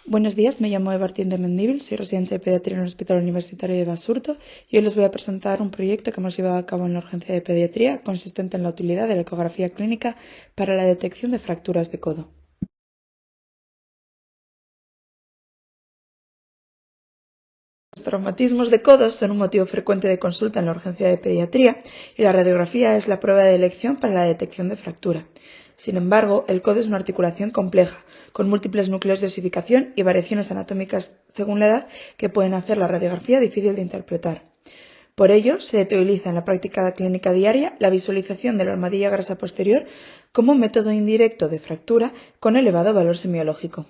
Buenos días, me llamo Eva Martín de Mendívil, soy residente de pediatría en el Hospital Universitario de Basurto y hoy les voy a presentar un proyecto que hemos llevado a cabo en la urgencia de pediatría consistente en la utilidad de la ecografía clínica para la detección de fracturas de codo. Los traumatismos de codos son un motivo frecuente de consulta en la urgencia de pediatría y la radiografía es la prueba de elección para la detección de fractura. Sin embargo, el codo es una articulación compleja, con múltiples núcleos de osificación y variaciones anatómicas según la edad que pueden hacer la radiografía difícil de interpretar. Por ello, se utiliza en la práctica clínica diaria la visualización de la armadilla grasa posterior como método indirecto de fractura con elevado valor semiológico.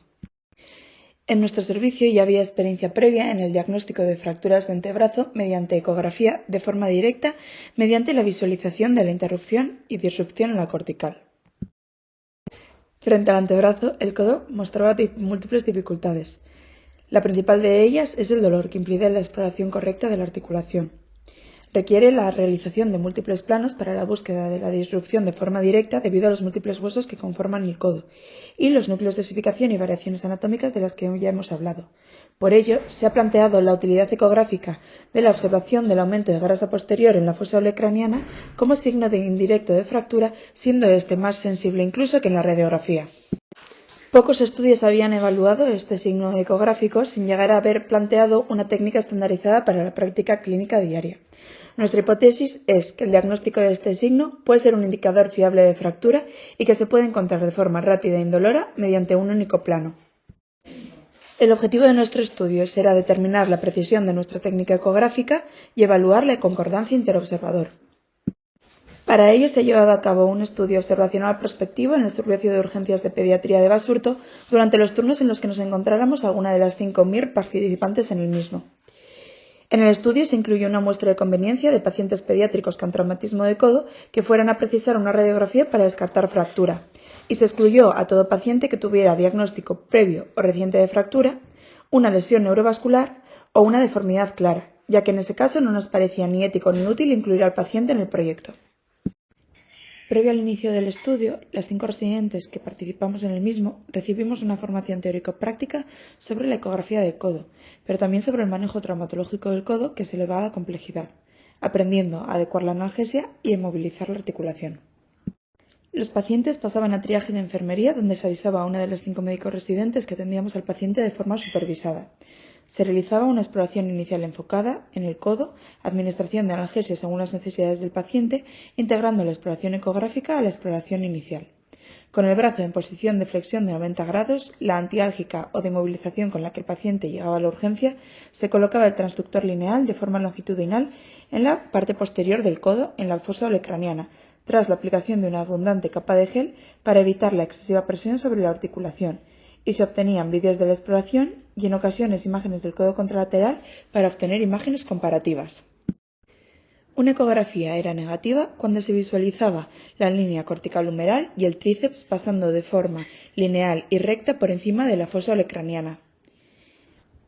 En nuestro servicio ya había experiencia previa en el diagnóstico de fracturas de antebrazo mediante ecografía de forma directa mediante la visualización de la interrupción y disrupción en la cortical. Frente al antebrazo, el codo mostraba múltiples dificultades. La principal de ellas es el dolor, que impide la exploración correcta de la articulación. Requiere la realización de múltiples planos para la búsqueda de la disrupción de forma directa debido a los múltiples huesos que conforman el codo y los núcleos de osificación y variaciones anatómicas de las que ya hemos hablado. Por ello, se ha planteado la utilidad ecográfica de la observación del aumento de grasa posterior en la fosa olecraniana como signo indirecto de fractura, siendo este más sensible incluso que en la radiografía. Pocos estudios habían evaluado este signo ecográfico sin llegar a haber planteado una técnica estandarizada para la práctica clínica diaria. Nuestra hipótesis es que el diagnóstico de este signo puede ser un indicador fiable de fractura y que se puede encontrar de forma rápida e indolora mediante un único plano. El objetivo de nuestro estudio será determinar la precisión de nuestra técnica ecográfica y evaluar la concordancia interobservador. Para ello se ha llevado a cabo un estudio observacional prospectivo en el Servicio de Urgencias de Pediatría de Basurto durante los turnos en los que nos encontráramos alguna de las 5 MIR participantes en el mismo. En el estudio se incluyó una muestra de conveniencia de pacientes pediátricos con traumatismo de codo que fueran a precisar una radiografía para descartar fractura, y se excluyó a todo paciente que tuviera diagnóstico previo o reciente de fractura, una lesión neurovascular o una deformidad clara, ya que en ese caso no nos parecía ni ético ni útil incluir al paciente en el proyecto. Previo al inicio del estudio, las 5 residentes que participamos en el mismo recibimos una formación teórico-práctica sobre la ecografía del codo, pero también sobre el manejo traumatológico del codo, que es elevada complejidad, aprendiendo a adecuar la analgesia y a movilizar la articulación. Los pacientes pasaban a triaje de enfermería, donde se avisaba a una de las 5 médicos residentes que atendíamos al paciente de forma supervisada. Se realizaba una exploración inicial enfocada en el codo, administración de analgesia según las necesidades del paciente, integrando la exploración ecográfica a la exploración inicial. Con el brazo en posición de flexión de 90 grados, la antiálgica o de movilización con la que el paciente llegaba a la urgencia, se colocaba el transductor lineal de forma longitudinal en la parte posterior del codo en la fosa olecraniana, tras la aplicación de una abundante capa de gel para evitar la excesiva presión sobre la articulación, y se obtenían vídeos de la exploración y en ocasiones imágenes del codo contralateral para obtener imágenes comparativas. Una ecografía era negativa cuando se visualizaba la línea cortical humeral y el tríceps pasando de forma lineal y recta por encima de la fosa olecraniana.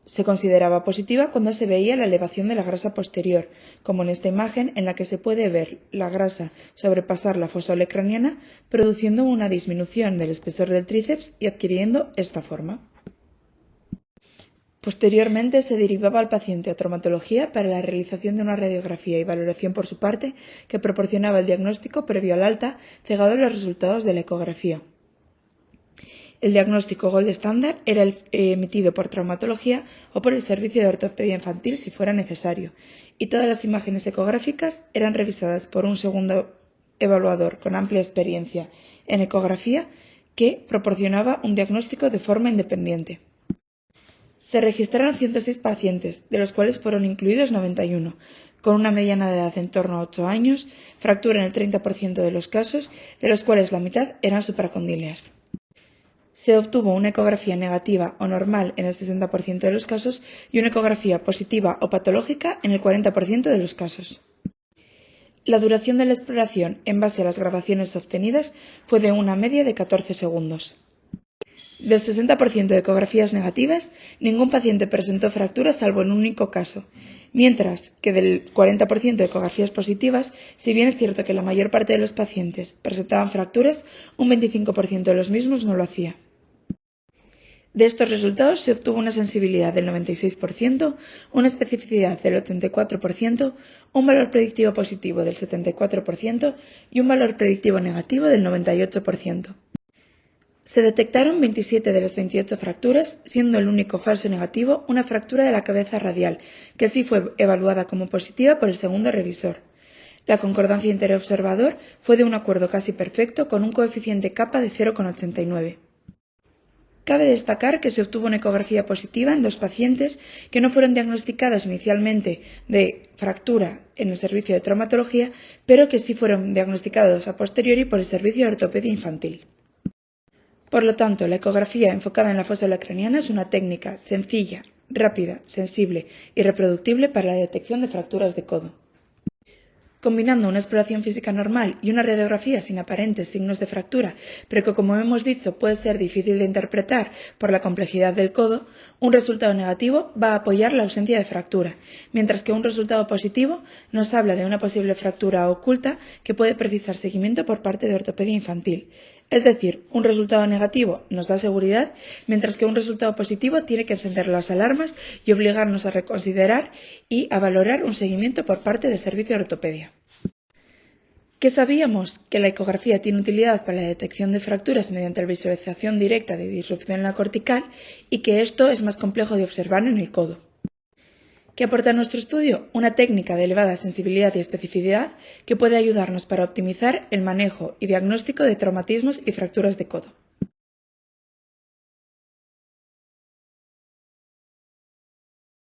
Se consideraba positiva cuando se veía la elevación de la grasa posterior, como en esta imagen en la que se puede ver la grasa sobrepasar la fosa olecraniana, produciendo una disminución del espesor del tríceps y adquiriendo esta forma. Posteriormente se derivaba al paciente a traumatología para la realización de una radiografía y valoración por su parte que proporcionaba el diagnóstico previo al alta, cegado en los resultados de la ecografía. El diagnóstico gold estándar era emitido por traumatología o por el servicio de ortopedia infantil si fuera necesario, y todas las imágenes ecográficas eran revisadas por un segundo evaluador con amplia experiencia en ecografía que proporcionaba un diagnóstico de forma independiente. Se registraron 106 pacientes, de los cuales fueron incluidos 91, con una mediana de edad en torno a 8 años, fractura en el 30% de los casos, de los cuales la mitad eran supracondíleas. Se obtuvo una ecografía negativa o normal en el 60% de los casos y una ecografía positiva o patológica en el 40% de los casos. La duración de la exploración en base a las grabaciones obtenidas fue de una media de 14 segundos. Del 60% de ecografías negativas, ningún paciente presentó fracturas salvo en un único caso, mientras que del 40% de ecografías positivas, si bien es cierto que la mayor parte de los pacientes presentaban fracturas, un 25% de los mismos no lo hacía. De estos resultados se obtuvo una sensibilidad del 96%, una especificidad del 84%, un valor predictivo positivo del 74% y un valor predictivo negativo del 98%. Se detectaron 27 de las 28 fracturas, siendo el único falso negativo una fractura de la cabeza radial, que sí fue evaluada como positiva por el segundo revisor. La concordancia interobservador fue de un acuerdo casi perfecto con un coeficiente kappa de 0,89. Cabe destacar que se obtuvo una ecografía positiva en 2 pacientes que no fueron diagnosticados inicialmente de fractura en el servicio de traumatología, pero que sí fueron diagnosticados a posteriori por el servicio de ortopedia infantil. Por lo tanto, la ecografía enfocada en la fosa craneana es una técnica sencilla, rápida, sensible y reproductible para la detección de fracturas de codo. Combinando una exploración física normal y una radiografía sin aparentes signos de fractura, pero que como hemos dicho puede ser difícil de interpretar por la complejidad del codo, un resultado negativo va a apoyar la ausencia de fractura, mientras que un resultado positivo nos habla de una posible fractura oculta que puede precisar seguimiento por parte de ortopedia infantil. Es decir, un resultado negativo nos da seguridad, mientras que un resultado positivo tiene que encender las alarmas y obligarnos a reconsiderar y a valorar un seguimiento por parte del servicio de ortopedia. ¿Qué sabíamos? Que la ecografía tiene utilidad para la detección de fracturas mediante la visualización directa de disrupción en la cortical y que esto es más complejo de observar en el codo. ¿Qué aporta nuestro estudio? Una técnica de elevada sensibilidad y especificidad que puede ayudarnos para optimizar el manejo y diagnóstico de traumatismos y fracturas de codo.